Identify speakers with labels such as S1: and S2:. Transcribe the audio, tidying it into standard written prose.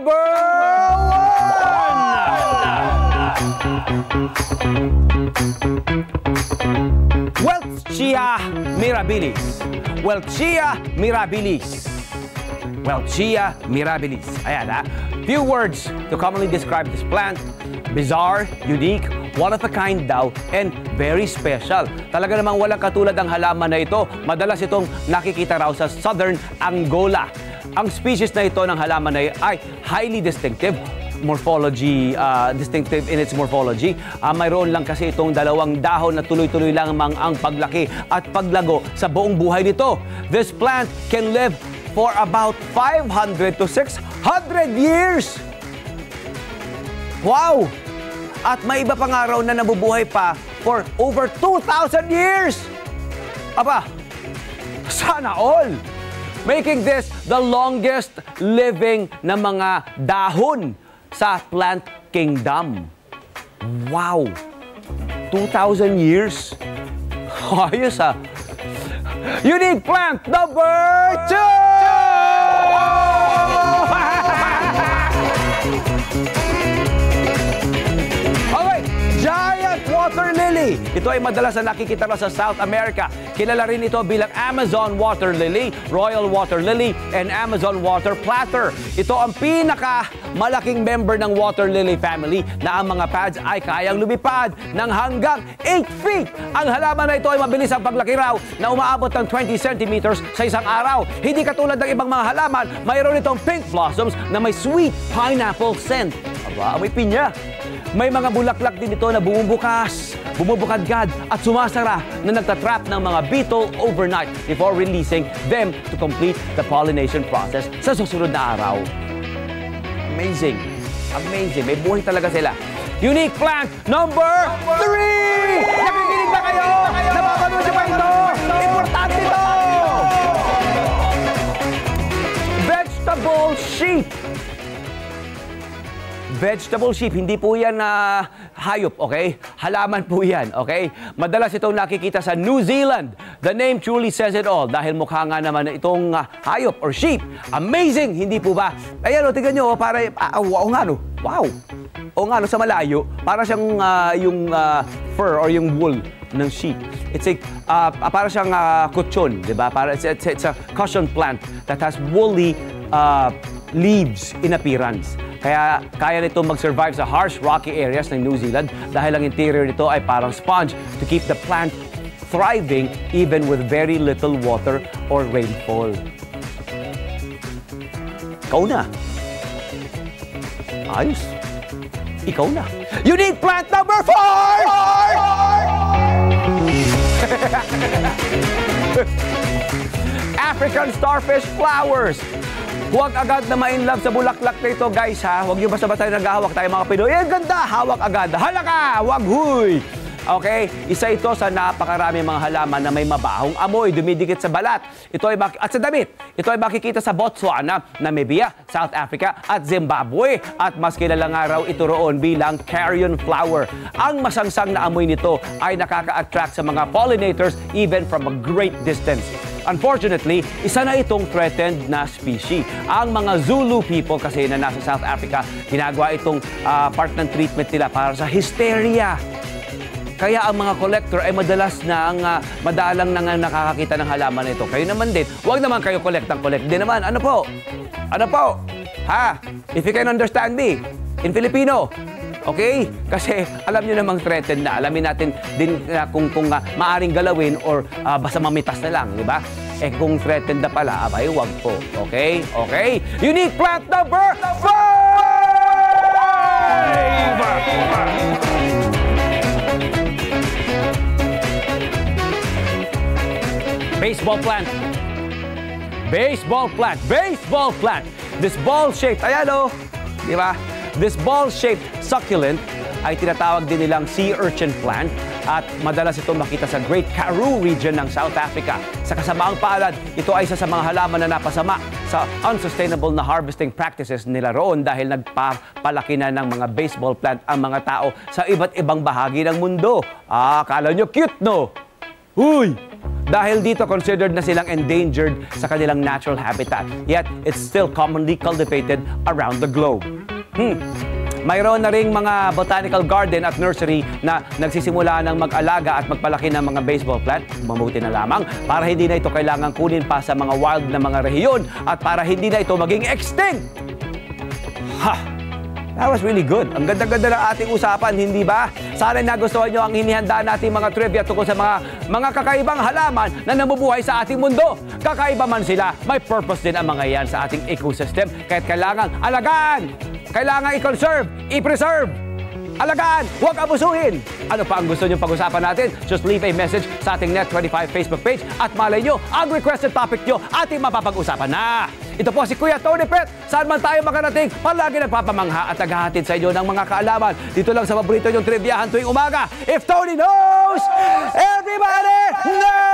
S1: number 1! Welchia mirabilis. Welchia mirabilis. Welchia mirabilis. Ayan ha. Few words to commonly describe this plant. Bizarre, unique, one of a kind daw, and very special. Talaga namang walang katulad ang halaman na ito. Madalas itong nakikita raw sa Southern Angola. Ang species na ito ng halaman na ay highly distinctive distinctive in its morphology. Mayroon lang kasi itong dalawang dahon na tuloy-tuloy lang ang paglaki at paglago sa buong buhay nito. This plant can live for about 500 to 600 years. Wow! At may iba pang araw na nabubuhay pa for over 2,000 years. Aba, sana all! Making this the longest living na mga dahon sa plant kingdom. Wow! 2,000 years? Ayos ah! Unique plant number 2! Water lily. Ito ay madalas na nakikita sa South America. Kilala rin ito bilang Amazon water lily, Royal water lily, and Amazon water platter. Ito ang malaking member ng water lily family na ang mga pads ay kayang lumipad ng hanggang 8 feet. Ang halaman na ito ay mabilis ang paglaki raw na umaabot ng 20 centimeters sa isang araw. Hindi katulad ng ibang mga halaman, mayroon itong pink blossoms na may sweet pineapple scent. Aba, may pinya. May mga bulaklak din ito na bumubukadgad at sumasara na nagtatrap ng mga beetle overnight before releasing them to complete the pollination process sa susunod na araw. Amazing. Amazing. May buhay talaga sila. Unique plant number 3! Nakikinig ba kayo? Napapanood niyo ba ito? Importante ito! Vegetable sheep. Vegetable sheep, hindi po yan hayop, okay? Halaman po yan, okay? Madalas itong nakikita sa New Zealand. The name truly says it all dahil mukha nga naman itong hayop or sheep. Amazing, hindi po ba? Ayan o, tignan nyo, para, wow nga no, wow. O nga no, sa malayo, para siyang yung fur or yung wool ng sheep. It's a, para siyang kutsyon, di ba? It's a cushion plant that has woolly leaves in appearance. Kaya kaya nito mag-survive sa harsh, rocky areas ng New Zealand dahil ang interior nito ay parang sponge to keep the plant thriving even with very little water or rainfall. Ikaw na. Ayos. Ikaw na. Unique plant number 4! African starfish flowers. Huwag agad na ma-inlove sa bulaklak na ito, guys, ha? Huwag nyo basta-basta tayo naghahawak tayo, mga Pinoy. Eh, ganda! Hawak agad. Hala ka! Huwag huy! Okay? Isa ito sa napakarami mga halaman na may mabahong amoy, dumidikit sa balat. Ito ay at sa damit. Ito ay makikita sa Botswana, Namibia, South Africa, at Zimbabwe. At mas kilala nga raw ito roon bilang carrion flower. Ang masangsang na amoy nito ay nakaka-attract sa mga pollinators even from a great distance. Unfortunately, isa na itong threatened na species. Ang mga Zulu people kasi na nasa South Africa, ginagawa itong part ng treatment nila para sa hysteria. Kaya ang mga collector ay madalas madalang na nakakakita ng halaman nito. Kayo naman din, huwag naman kayo collect din naman. Ano po? Ano po? Ha? If you can understand me, in Filipino. Okay? Kasi alam niyo namang threatened na. Alamin natin din kung maaring galawin or basta mamitas na lang, di ba? Eh kung threatened na pala, abay, wag po. Okay? Okay? Unique plant number 5! Baseball plant. Baseball plant. Baseball plant. This ball-shaped, ayan o. Di ba? This ball-shaped succulent ay tinatawag din nilang sea urchin plant at madalas itong makita sa Great Karoo region ng South Africa. Sa kasamaang palad, ito ay isa sa mga halaman na napasama sa unsustainable na harvesting practices nila roon dahil nagpapalaki na ng mga baseball plant ang mga tao sa iba't ibang bahagi ng mundo. Akala nyo cute, no? Uy! Dahil dito, considered na silang endangered sa kanilang natural habitat. Yet, it's still commonly cultivated around the globe. Mayroon na ring mga botanical garden at nursery na nagsisimula ng mag-alaga at magpalaki ng mga baseball plant, mabuti na lamang, para hindi na ito kailangan kunin pa sa mga wild na mga rehiyon at para hindi na ito maging extinct. That was really good. Ang ganda-ganda ng ating usapan, hindi ba? Sana nagustuhan nyo ang hinihanda nating mga trivia tungkol sa mga kakaibang halaman na namubuhay sa ating mundo. Kakaiba man sila, may purpose din ang mga yan sa ating ecosystem. Kaya't kailangan alagaan, kailangan i-conserve, i-preserve. Alagaan, huwag abusuhin. Ano pa ang gusto nyo pag-usapan natin? Just leave a message sa ating Net25 Facebook page at malay nyo, ang requested topic nyo ating mapapag-usapan na. Ito po si Kuya Tony Pet. Saan man tayo makarating, palagi nagpapamangha at naghahatid sa inyo ng mga kaalaman. Dito lang sa paborito nyong triviahan tuwing umaga. If Tony knows, everybody knows!